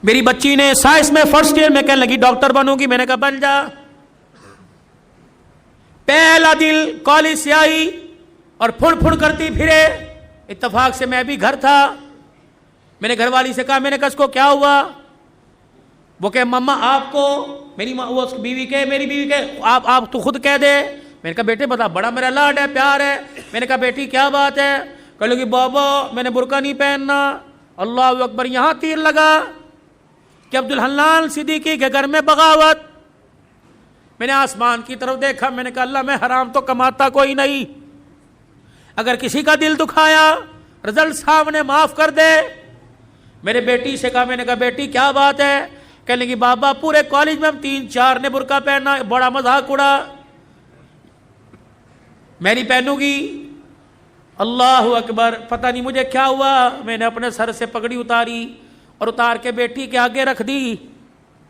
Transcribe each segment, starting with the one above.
میری بچی نے سائنس میں فرسٹ ایئر میں کہنے لگی ڈاکٹر بنوں گی. میں نے کہا بن جا. پہلا دل کالج سے آئی اور پھڑ پھڑ کرتی پھرے. اتفاق سے میں بھی گھر تھا. میں نے گھر والی سے کہا, میں نے کہا اس کو کیا ہوا؟ وہ کہ مما آپ کو, میری وہ اس بیوی کے, میری بیوی کے, آپ تو خود کہہ دے. میں نے کہا بیٹے بتا, بڑا میرا لاڈ ہے, پیار ہے. میں نے کہا بیٹی کیا بات ہے؟ کہنے لگی بابا میں نے برقع نہیں پہننا. اللہ اکبر. یہاں تیر لگا کہ عبدالحنان صدیقی کے گھر میں بغاوت. میں نے آسمان کی طرف دیکھا. میں نے کہا اللہ میں حرام تو کماتا کوئی نہیں, اگر کسی کا دل دکھایا رزلٹ صاحب نے معاف کر دے. میرے بیٹی سے کہا, میں نے کہا بیٹی کیا بات ہے؟ کہنے لگی بابا پورے کالج میں ہم 3-4 نے برقع پہنا, بڑا مذاق اڑا, میں نہیں پہنوں گی. اللہ اکبر. پتہ نہیں مجھے کیا ہوا, میں نے اپنے سر سے پگڑی اتاری اور اتار کے بیٹی کے آگے رکھ دی.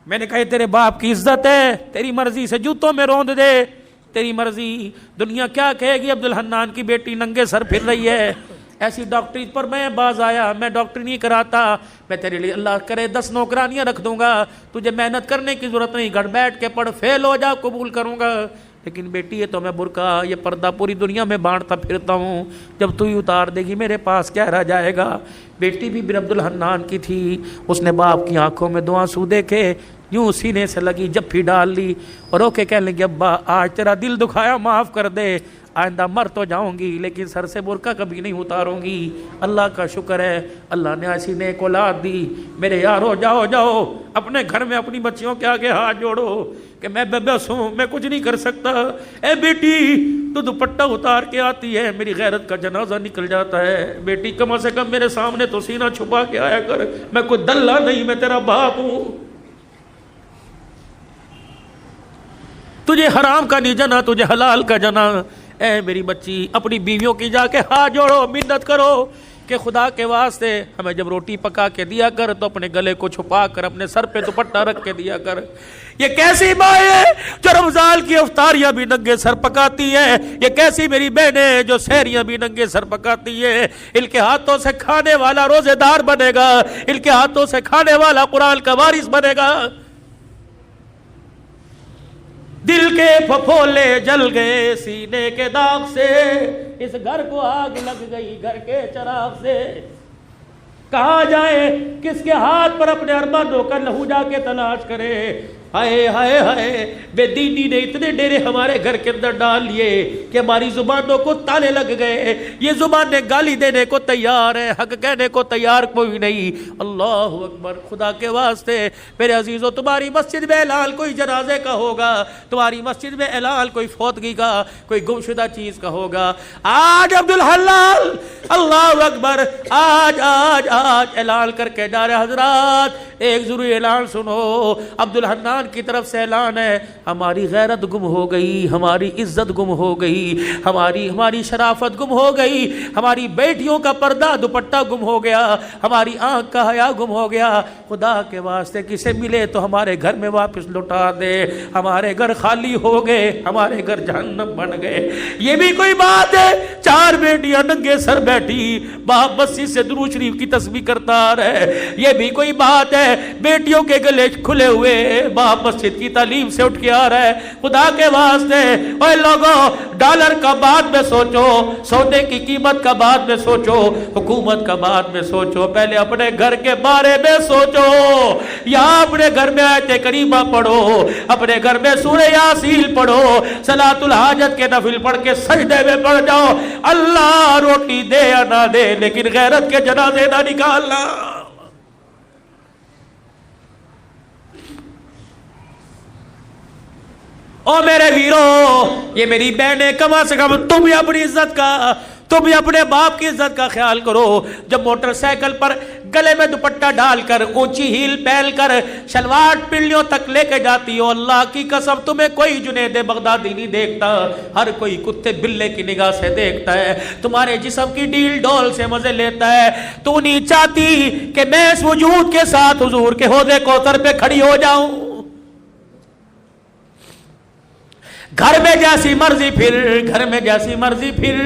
میں نے کہا تیرے باپ کی عزت ہے, تیری مرضی سے جوتوں میں روند دے, تیری مرضی. دنیا کیا کہے گی عبدالحنان کی بیٹی ننگے سر پھر رہی ہے. ایسی ڈاکٹری پر میں باز آیا. میں ڈاکٹری نہیں کراتا, میں تیرے لیے اللہ کرے 10 نوکرانیاں رکھ دوں گا, تجھے محنت کرنے کی ضرورت نہیں, گھر بیٹھ کے پڑھ, فیل ہو جا قبول کروں گا. لیکن بیٹی یہ تو میں برقع یہ پردہ پوری دنیا میں بانٹتا پھرتا ہوں, جب تو ہی اتار دے گی میرے پاس کیا رہ جائے گا. بیٹی بھی بن عبدالحنان کی تھی. اس نے باپ کی آنکھوں میں 2 آنسو دیکھے, یوں سینے سے لگی جپھی ڈال لی اور اوکے کہنے لگی ابا آج تیرا دل دکھایا معاف کر دے, آئندہ مر تو جاؤں گی لیکن سر سے برقع کبھی نہیں اتاروں گی. اللہ کا شکر ہے اللہ نے ایسی نیک اولاد دی. میرے یارو جاؤ اپنے گھر میں اپنی بچیوں کے آگے ہاتھ جوڑو کہ میں بے بس ہوں, میں کچھ نہیں کر سکتا. اے بیٹی تو دوپٹہ اتار کے آتی ہے, میری غیرت کا جنازہ نکل جاتا ہے. بیٹی کم سے کم میرے سامنے تو سینہ چھپا کے آیا کر, میں کوئی دلہ نہیں, میں تیرا باپ ہوں. تجھے حرام کا نہیں جنا, تجھے حلال کا جنا. اے میری بچی اپنی بیویوں کی جا کے ہاتھ جوڑو, منت کرو کہ خدا کے واسطے ہمیں جب روٹی پکا کے دیا کر تو اپنے گلے کو چھپا کر اپنے سر پہ دوپٹہ رکھ کے دیا کر. یہ کیسی ماں ہے جو رمضان کی افطاریاں بھی ننگے سر پکاتی ہے؟ یہ کیسی میری بہنیں جو سحریاں بھی ننگے سر پکاتی ہے؟ ان کے ہاتھوں سے کھانے والا روزے دار بنے گا, ان کے ہاتھوں سے کھانے والا قرآن کا وارث بنے گا. دل کے پھپھولے جل گئے سینے کے داغ سے, اس گھر کو آگ لگ گئی گھر کے چراغ سے. کہاں جائے, کس کے ہاتھ پر اپنے ارمانوں کا لہو جا کے تلاش کرے. ہائے ہائے ہائے, بے دینی نے اتنے ڈیرے ہمارے گھر کے اندر ڈال لیے کہ ہماری زبانوں کو تالے لگ گئے. یہ زبانیں گالی دینے کو تیار ہے, حق کہنے کو تیار کوئی نہیں. اللہ اکبر. خدا کے واسطے میرے عزیزو, تمہاری مسجد میں اعلان کوئی جنازے کا ہوگا, تمہاری مسجد میں اعلان کوئی فوتگی کا, کوئی گمشدہ چیز کا ہوگا. آج عبدالحلال, اللہ اکبر, آج آج آج اعلان کر کے جا رہے. حضرات ایک ضروری اعلان سنو, عبدالحنان کی طرف سے اعلان ہے, ہماری غیرت گم ہو گئی, ہماری عزت گم ہو گئی, ہماری شرافت گم ہو گئی, ہماری بیٹیوں کا پردہ دوپٹہ گم ہو گیا, ہماری آنکھ کا حیا گم ہو گیا. خدا کے واسطے کسے ملے تو ہمارے گھر میں واپس لوٹا دے. ہمارے گھر خالی ہو گئے, ہمارے گھر جہنم بن گئے. یہ بھی کوئی بات ہے؟ 4 بیٹیاں ننگے سر بیٹھی, باپ مسجد سے درود شریف کی تسبیح کرتا رہے. یہ بھی کوئی بات ہے؟ بیٹیوں کے گلے کھلے ہوئے, باپ مسجد کی تعلیم سے اٹھ کے آ رہا ہے. خدا کے واسطے اے لوگوں, ڈالر کا بعد میں سوچو, سونے کی قیمت کا بعد میں سوچو, حکومت کا بعد میں سوچو, پہلے اپنے گھر کے بارے میں سوچو. یا اپنے گھر میں آیت کریمہ پڑھو, اپنے گھر میں سورہ یاسین پڑھو, صلاۃ الحاجت کے نفل پڑھ کے سجدے میں پڑھ جاؤ. اللہ روٹی دے یا نہ دے لیکن غیرت کے جنازے نہ نکالنا. او میرے ویرو, یہ میری بہنیں, کم سے کم تم بھی اپنی عزت کا, تم بھی اپنے باپ کی عزت کا خیال کرو. جب موٹر سائیکل پر گلے میں دوپٹہ ڈال کر, اونچی ہیل پہن کر, شلوار پنڈلیوں تک لے کے جاتی ہو, اللہ کی قسم تمہیں کوئی جنید بغدادی نہیں دیکھتا, ہر کوئی کتے بلے کی نگاہ سے دیکھتا ہے, تمہارے جسم کی ڈیل ڈول سے مزے لیتا ہے. تو نہیں چاہتی کہ میں اس وجود کے ساتھ حضور کے حوض کوثر پہ کھڑی ہو جاؤں؟ گھر میں جیسی مرضی پھر، گھر میں جیسی مرضی پھر،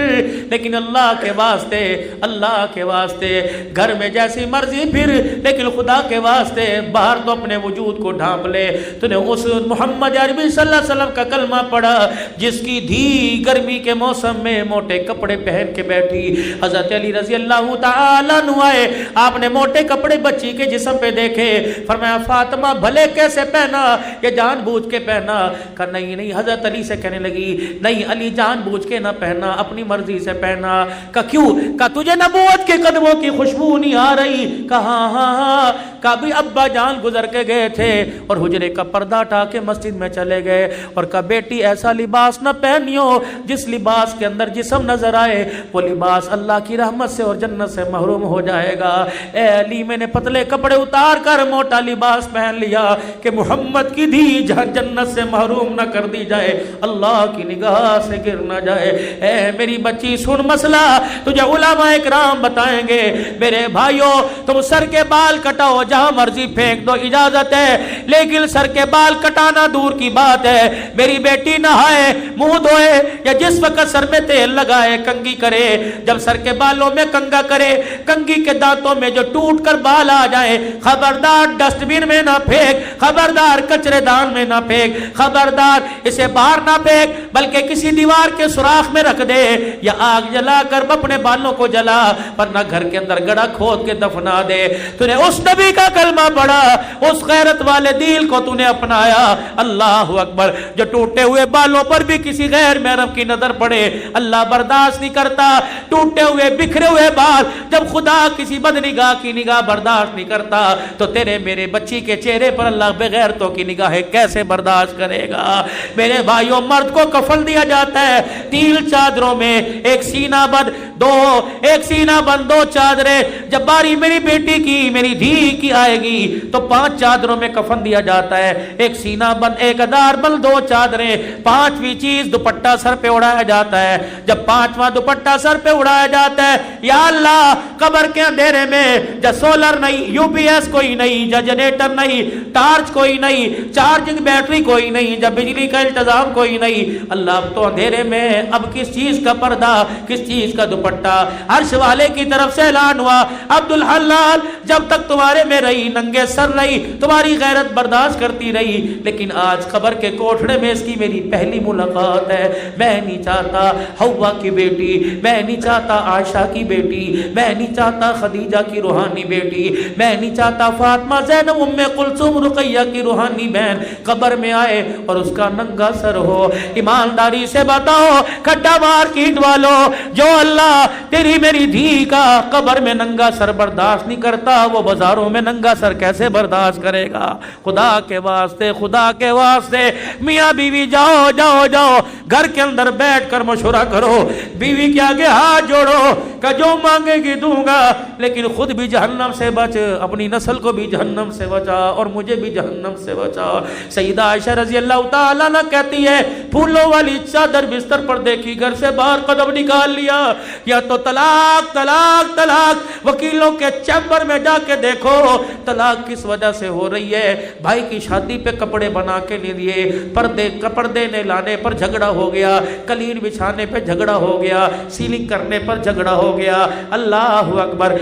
لیکن اللہ کے واسطے، اللہ کے واسطے گھر میں جیسی مرضی پھر، لیکن خدا کے واسطے باہر تو اپنے وجود کو ڈھانپ لے۔ تو نے اس محمد عربی صلی اللہ علیہ وسلم کا کلمہ پڑھا جس کی دھی گرمی کے موسم میں موٹے کپڑے پہن کے بیٹھی۔ حضرت علی رضی اللہ تعالیٰ عنہ آئے، آپ نے موٹے کپڑے بچی کے جسم پہ دیکھے، فرمایا فاطمہ بھلے کیسے پہنا، یہ جان بوجھ کے پہنا؟ کہا نہیں نہیں۔ حضرت علی سے کہنے لگی نہیں علی جان بوجھ کے نہ پہنا، اپنی مرضی سے پہنا۔ کہا کیوں؟ کہا تجھے نبوت کے قدموں کی خوشبو نہیں آ رہی؟ کہا ہاں ہاں۔ کہا بھی ابا جان گزر کے گئے تھے اور حجرے کا پردہ ہٹا کے مسجد میں چلے گئے، اور کہا بیٹی ایسا لباس نہ پہنیو جس لباس کے اندر جسم نظر آئے، وہ لباس اللہ کی رحمت سے اور جنت سے محروم ہو جائے گا۔ اے علی میں نے پتلے کپڑے اتار کر موٹا لباس پہن لیا کہ محمد کی دھی جنت سے محروم نہ کر دی جائے، اللہ کی نگاہ سے گر نہ جائے۔ اے میری بچی سن مسئلہ تجھے علماء اکرام بتائیں گے۔ میرے بھائیوں تم سر کے بال کٹاؤ جہاں مرضی پھینک دو، اجازت ہے، لیکن سر کے بال کٹانا دور کی بات ہے۔ میری بیٹی نہائے منہ دھوئے یا جس وقت سر میں تیل لگائے کنگھی کرے، جب سر کے بالوں میں کنگھا کرے، کنگھی کے دانتوں میں جو ٹوٹ کر بال آ جائے، خبردار ڈسٹ بن میں نہ پھینک، خبردار کچرے دان میں نہ پھینک، خبردار اسے باہر نہ پھینک، بلکہ کسی دیوار کے سوراخ میں رکھ دے یا آگ جلا کر اپنے بالوں کو جلا، ورنہ گھر کے اندر گڑھا کھود کے دفنا دے۔ تو نے اس نبی کا کلمہ پڑھا، اس غیرت والے دل کو تو نے اپنایا۔ اللہ اکبر۔ جو ٹوٹے ہوئے بالوں پر بھی کسی غیر محرم کی نظر پڑے اللہ برداشت نہیں کرتا۔ ٹوٹے ہوئے بکھرے ہوئے بال جب خدا کسی بدنگاہ کی نگاہ برداشت نہیں کرتا تو تیرے میرے بچی کے چہرے پر اللہ بغیرتوں کی نگاہیں کیسے برداشت کرے گا؟ میرے بھائیوں مرد کو کفن دیا جاتا ہے 3 چادروں میں، ایک سینہ بند دو چادریں۔ جب باری میری بیٹی کی میری دھی کی آئے گی تو 5 چادروں میں کفن دیا جاتا ہے، ایک سینہ بند، ایک ادار بند، 2 چادریں، 5ویں چیز دوپٹہ سر پہ اڑایا جاتا ہے۔ جب 5واں دوپٹہ سر پہ اڑایا جاتا ہے، یا اللہ قبر کے اندھیرے میں جب سولر نہیں، یو پی ایس کوئی نہیں، جب جنریٹر نہیں، ٹارچ کوئی نہیں، چارجنگ بیٹری کوئی نہیں، جب بجلی کا انتظام کوئی نہیں، اللہ اب تو اندھیرے میں اب کس چیز کا پردہ، کس چیز کا دوپٹہ؟ عرش والے کی طرف سے اعلان ہوا عبدالحلال جب تک تمہارے میں رہی ننگے سر رہی، تمہاری غیرت برداشت کرتی رہی، لیکن آج قبر کے کوٹھڑے میں اس کی میری پہلی ملاقات ہے۔ میں نہیں چاہتا حوا کی بیٹی، میں نہیں چاہتا عائشہ کی بیٹی، میں نہیں چاہتا خدیجہ کی روحانی بیٹی، میں نہیں چاہتا فاطمہ زینب ام کلثوم رقیہ کی روحانی بہن قبر میں آئے اور اس کا ننگا سر ہو۔ ایمانداری سے بتاؤ کھڈا مارکیٹ والوں، جو اللہ تیری میری دھی کا قبر میں ننگا سر برداشت نہیں کرتا، وہ بازاروں میں ننگا سر کیسے برداشت کرے گا؟ خدا کے واسطے، خدا کے واسطے میاں بیوی جاؤ جاؤ جاؤ گھر کے اندر بیٹھ کر مشورہ کرو، بیوی کے آگے ہاتھ جوڑو کہ جو مانگے گی دوں گا، لیکن خود بھی جہنم سے بچ، اپنی نسل کو بھی جہنم سے بچا اور مجھے بھی جہنم سے بچا۔ سیدہ عائشہ رضی اللہ تعالیٰ عنہ کہتی ہے پھولوں والی چادر بستر پر دیکھی، گھر سے باہر قدم نکال لیا، یا تو طلاق طلاق طلاق، وکیلوں کے چیمبر میں جا کے دیکھو طلاق کس وجہ سے ہو رہی ہے۔ بھائی کی شادی پہ کپڑے بنا کے نہیں دیے، پردے نے لانے پر جھگڑا ہو گیا، قلین بچھانے پہ جھگڑا ہو گیا، سیلنگ کرنے پر جھگڑا ہو گیا۔ اللہ اکبر۔